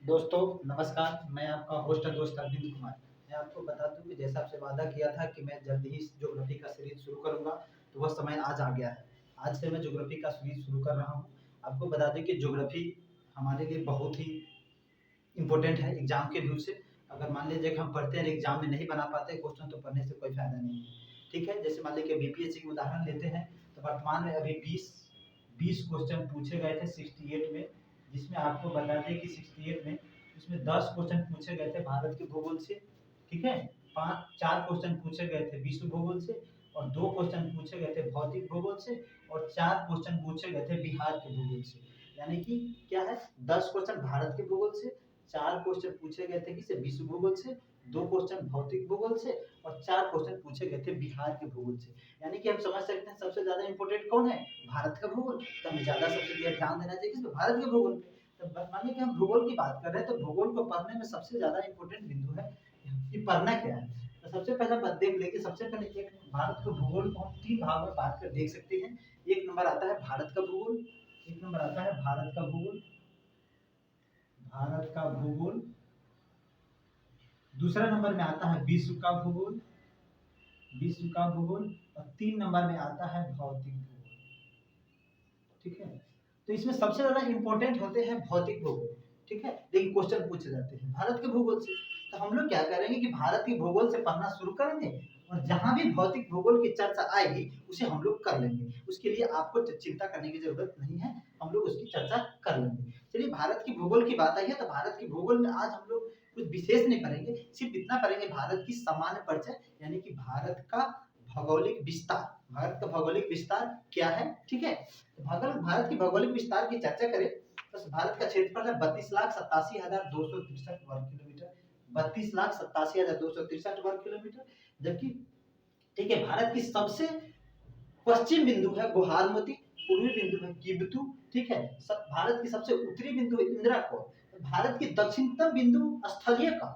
दोस्तों नमस्कार। मैं आपका होस्ट दोस्त अरविंद कुमार। मैं आपको बता दूं कि जैसा आपसे वादा किया था कि मैं जल्द ही ज्योग्राफी का सीरीज शुरू करूंगा, तो वह समय आज आ गया है। आज से मैं ज्योग्राफी का सीरीज शुरू कर रहा हूं। आपको बता दें कि ज्योग्राफी हमारे लिए बहुत ही इम्पोर्टेंट है एग्जाम के व्यू से। अगर मान लीजिए कि हम पढ़ते हैं एग्जाम में नहीं बना पाते क्वेश्चन, तो पढ़ने से कोई फायदा नहीं है। ठीक है, जैसे मान लीजिए बीपीएससी की उदाहरण लेते हैं, तो वर्तमान में अभी 20 क्वेश्चन पूछे गए थे 68 में, जिसमें आपको बता दें कि 68 में इसमें 10 क्वेश्चन पूछे गए थे भारत के भूगोल से। ठीक है, पाँच चार क्वेश्चन पूछे गए थे विश्व भूगोल से, और 2 क्वेश्चन पूछे गए थे भौतिक भूगोल से, और 4 क्वेश्चन पूछे गए थे बिहार के भूगोल से। यानी कि क्या है, 10 क्वेश्चन भारत के भूगोल से, 4 क्वेश्चन पूछे गए थे किसे, विश्व भूगोल से, 2 क्वेश्चन भौतिक भूगोल से, और 4 क्वेश्चन पूछे गए थे बिहार के भूगोल से। यानी कि हम समझ सकते हैं सबसे ज्यादा इंपोर्टेंट कौन है, भारत का भूगोल। तो हमें ज्यादा सबसे ज्यादा ध्यान देना चाहिए किस पे, भारत के भूगोल पे। तो मानिए कि हम भूगोल की बात कर रहे हैं, तो भूगोल को पढ़ने में सबसे ज्यादा इंपॉर्टेंट बिंदु है कि पढ़ना क्या है। तो सबसे पहले बात देख लेंगे, सबसे पहले एक भारत के भूगोल को हम 3 भाग में बांट कर देख सकते हैं। एक नंबर आता है भारत का भूगोल, एक नंबर आता है भारत का भूगोल, भारत का भूगोल। दूसरा नंबर में आता है विश्व का भूगोल, विश्व का भूगोल। और 3 नंबर में आता है भौतिक भूगोल। ठीक है, तो इसमें सबसे ज्यादा इंपॉर्टेंट होते हैं भौतिक भूगोल। ठीक है, लेकिन क्वेश्चन पूछे जाते हैं भारत के भूगोल से। तो हम लोग क्या करेंगे कि भारत के भूगोल से पढ़ना शुरू करेंगे, और जहां भी भौतिक भूगोल की चर्चा आएगी उसे हम लोग कर लेंगे। उसके लिए आपको चिंता करने की जरूरत नहीं है, हम लोग उसकी चर्चा कर लेंगे। चलिए, भारत की भूगोल की बात आई है, तो भारत की भूगोल में आज हम लोग कुछ विशेष नहीं पढ़ेंगे, सिर्फ इतना पढ़ेंगे भारत की सामान्य परिचय, यानी कि भारत का भौगोलिक विस्तार। भारत का भौगोलिक विस्तार क्या है। ठीक है, अगर भारत की भौगोलिक विस्तार की चर्चा करें, तो भारत का क्षेत्रफल है 32,87,263 वर्ग किलोमीटर, 32,87,263 वर्ग किलोमीटर। जबकि ठीक है, भारत की सबसे पश्चिम बिंदु है गुहारमती, पूर्वी बिंदु है किबतू। ठीक है, भारत की सबसे उत्तरी बिंदु है इंदिराकोट। भारत की दक्षिणतम बिंदु स्थल का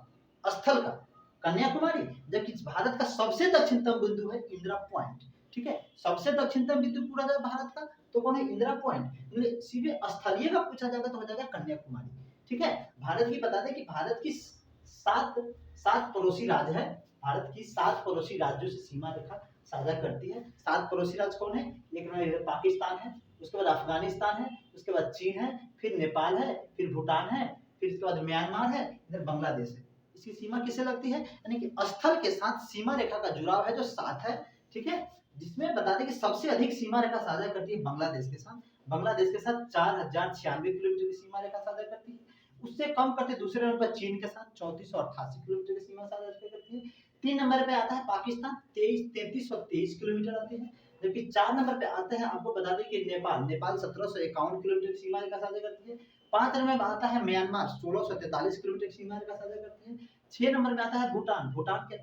कन्याकुमारी। जबकि भारत का सबसे दक्षिणतम बिंदु है इंदिरा पॉइंट। ठीक है, सबसे दक्षिणतम बिंदु पूरा जाए भारत का, तो कौन है, इंदिरा पॉइंट। सीधे स्थलीय का पूछा जाएगा तो हो जाएगा कन्याकुमारी। ठीक है, भारत की बता दें कि भारत की सात सात पड़ोसी राज्य है। भारत की 7 पड़ोसी राज्यों से सीमा रेखा साझा करती है। 7 पड़ोसी राज्य कौन है, एक नंबर पाकिस्तान है, उसके बाद अफगानिस्तान है, उसके बाद चीन है, फिर नेपाल है, फिर भूटान है, फिर इसके बाद म्यांमार है, इधर बांग्लादेश है। इसकी सीमा किससे लगती है, यानी कि स्थल के साथ सीमा रेखा का जुड़ाव है जो 7 है। ठीक है, जिसमें बता दें कि सबसे अधिक सीमा रेखा साझा करती है बांग्लादेश के साथ। बांग्लादेश के साथ 4096 किलोमीटर की सीमा रेखा साझा करती है। उससे कम करते दूसरे नंबर पर चीन के साथ 3488 किलोमीटर की सीमा साझा करती है। 3 नंबर पे आता है पाकिस्तान, 3323 किलोमीटर आते हैं। जबकि 4 नंबर पे आते हैं, आपको बता दें कि नेपाल 1751 किलोमीटर की सीमा रेखा साझा करती है। 5 नंबर पे आता है म्यांमार, 1643 किलोमीटर की सीमा रेखा साझा करती है। 6 नंबर पे आता है भूटान के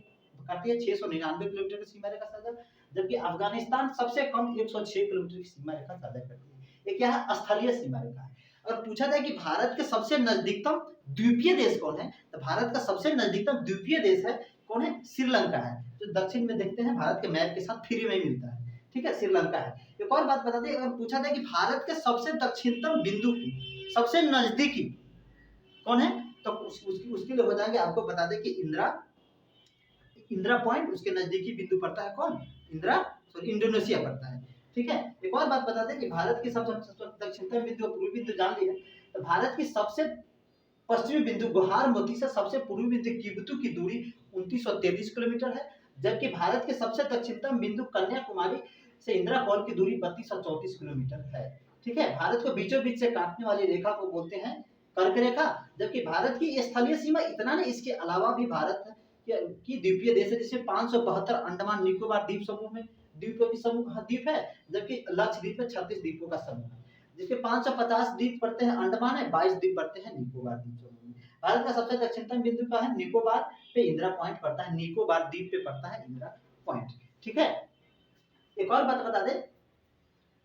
करती है 699 किलोमीटर की सीमा रेखा साझा। जबकि अफगानिस्तान सबसे कम 106 किलोमीटर की सीमा रेखा साझा करती है। ये क्या है, स्थलीय सीमा रेखा है। अगर पूछा जाए कि भारत के सबसे नजदीकतम द्वीपीय देश कौन है, तो भारत का सबसे नजदीकतम द्वीपीय देश है कौन है, श्रीलंका है, जो दक्षिण में देखते हैं भारत के मैप के साथ फ्री में मिलता है। ठीक है, श्रीलंका है। एक और बात बता दें, अगर पूछा जाए कि भारत के सबसे दक्षिणतम बिंदु की सबसे नजदीकी कौन है, तो उसके लिए हो जाएंगे, आपको बता दें कि इंदिरा पॉइंट, उसके नजदीकी बिंदु पड़ता है कौन, इंडोनेशिया पड़ता है। ठीक है, एक और बात बता दें कि भारत की सबसे दक्षिणतम बिंदु और पूर्वी बिंदु जान लिया, तो भारत की सबसे पश्चिमी बिंदु गुहारमती से सबसे पूर्वी बिंदु किबतू की दूरी 2933 किलोमीटर है। जबकि भारत के सबसे दक्षिणतम बिंदु कन्याकुमारी से इंदिरा कॉल की दूरी 3234 किलोमीटर है। ठीक है, भारत को बीचों बीच से काटने वाली रेखा को बोलते हैं कर्क रेखा। जबकि भारत की स्थलीय सीमा इतना नहीं, इसके अलावा भी भारत की द्वीपीय देश है, जिसमें 572 अंडमान निकोबार द्वीप समूह में द्वीपों की समूह द्वीप है। जबकि लक्षद्वीप में 36 द्वीपों का समूह है, जिसके 550 द्वीप पड़ते हैं अंडमान है, 22 द्वीप पड़ते हैं निकोबार द्वीप समूह में। भारत का सबसे दक्षिणतम बिंदु का है निकोबार पे इंदिरा पॉइंट पड़ता है, निकोबार द्वीप पे पड़ता है इंदिरा पॉइंट। ठीक है, एक और बात बता दें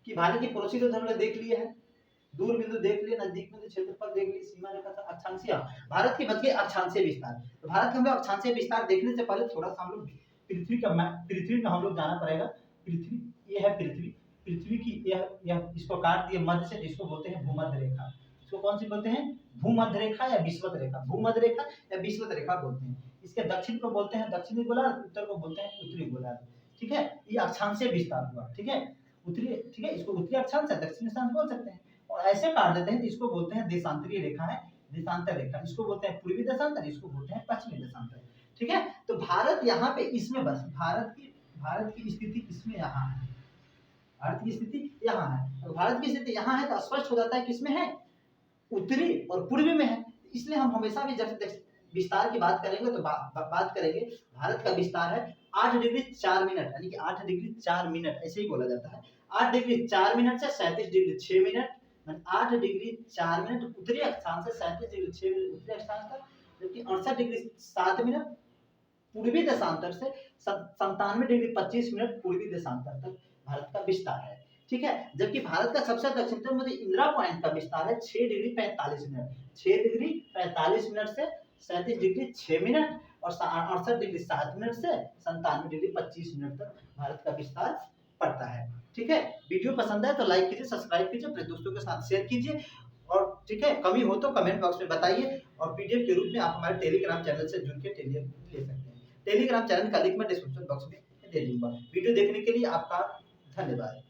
कि भारत की पड़ोसी तो हमने देख लिए हैं, दूर बिंदु देख लिए, नजदीक में क्षेत्रफल देख लिए, सीमा रेखा था, अक्षांशीय। भारत की बच गई अक्षांशीय विस्तार। तो भारत के अक्षांशीय विस्तार देखने से पहले थोड़ा सा हम लोग पृथ्वी में हम लोग जाना पड़ेगा। पृथ्वी, ये है पृथ्वी, पृथ्वी की यह इसको काट दिए मध्य से, जिसको बोलते हैं भूमध्य रेखा। इसको कौन सी बोलते हैं, भूमध्य रेखा या विषुवत रेखा, भूमध्य रेखा या विषुवत रेखा बोलते हैं। इसके दक्षिण को बोलते हैं दक्षिणी गोलार्ध, उत्तर को बोलते हैं उत्तरी गोलार्ध। ठीक है, ये अक्षांशीय विस्तार हुआ। ठीक है, उत्तरी, ठीक है, इसको उत्तरी अक्षांश है, दक्षिणी अक्षांश बोल सकते हैं। और ऐसे काट देते हैं, इसको बोलते हैं देशांतरीय रेखा है, देशांतर रेखा, इसको बोलते हैं पूर्वी देशांतर, इसको बोलते हैं पश्चिमी देशांतर। ठीक है, तो भारत यहाँ पे इसमें बस भारत की स्थिति इसमें यहाँ है, भारत की स्थिति यहाँ है। तो भारत की स्थिति यहाँ है तो स्पष्ट हो जाता है किसमें है, उत्तरी और पूर्वी में है। इसलिए हम हमेशा भी जब विस्तार की बात करेंगे तो बात करेंगे, भारत का विस्तार है 8 डिग्री 4 मिनट, यानी कि 8 डिग्री 4 मिनट ऐसे ही बोला जाता है। 8 डिग्री 4 मिनट से 37 डिग्री 6 मिनट, 8 डिग्री 4 मिनट उत्तरी अक्षांश से 37 डिग्री 6 मिनट उत्तरी अक्षांश तक, जबकि 68 डिग्री 7 मिनट पूर्वी देशांतर से 97 डिग्री 25 मिनट पूर्वी देशांतर तक भारत का विस्तार है। ठीक है, जबकि भारत का सबसे दक्षिणतम मध्य इंदिरा पॉइंट का विस्तार है 6 डिग्री 45 मिनट, 6 डिग्री 45 मिनट से 37 डिग्री 6 मिनट और 68 डिग्री 7 मिनट से 97 डिग्री 25 मिनट तक भारत का विस्तार पड़ता है। ठीक है, वीडियो पसंद है तो लाइक कीजिए, सब्सक्राइब कीजिए, अपने दोस्तों के साथ शेयर कीजिए, और ठीक है, कमी हो तो कमेंट बॉक्स में बताइए, और पीडीएफ के रूप में आप हमारे टेलीग्राम चैनल से जुड़ के ले सकते हैं। टेलीग्राम चैनल का लिंक मैं डिस्क्रिप्शन बॉक्स में दे दूंगा। वीडियो देखने के लिए आपका धन्यवाद।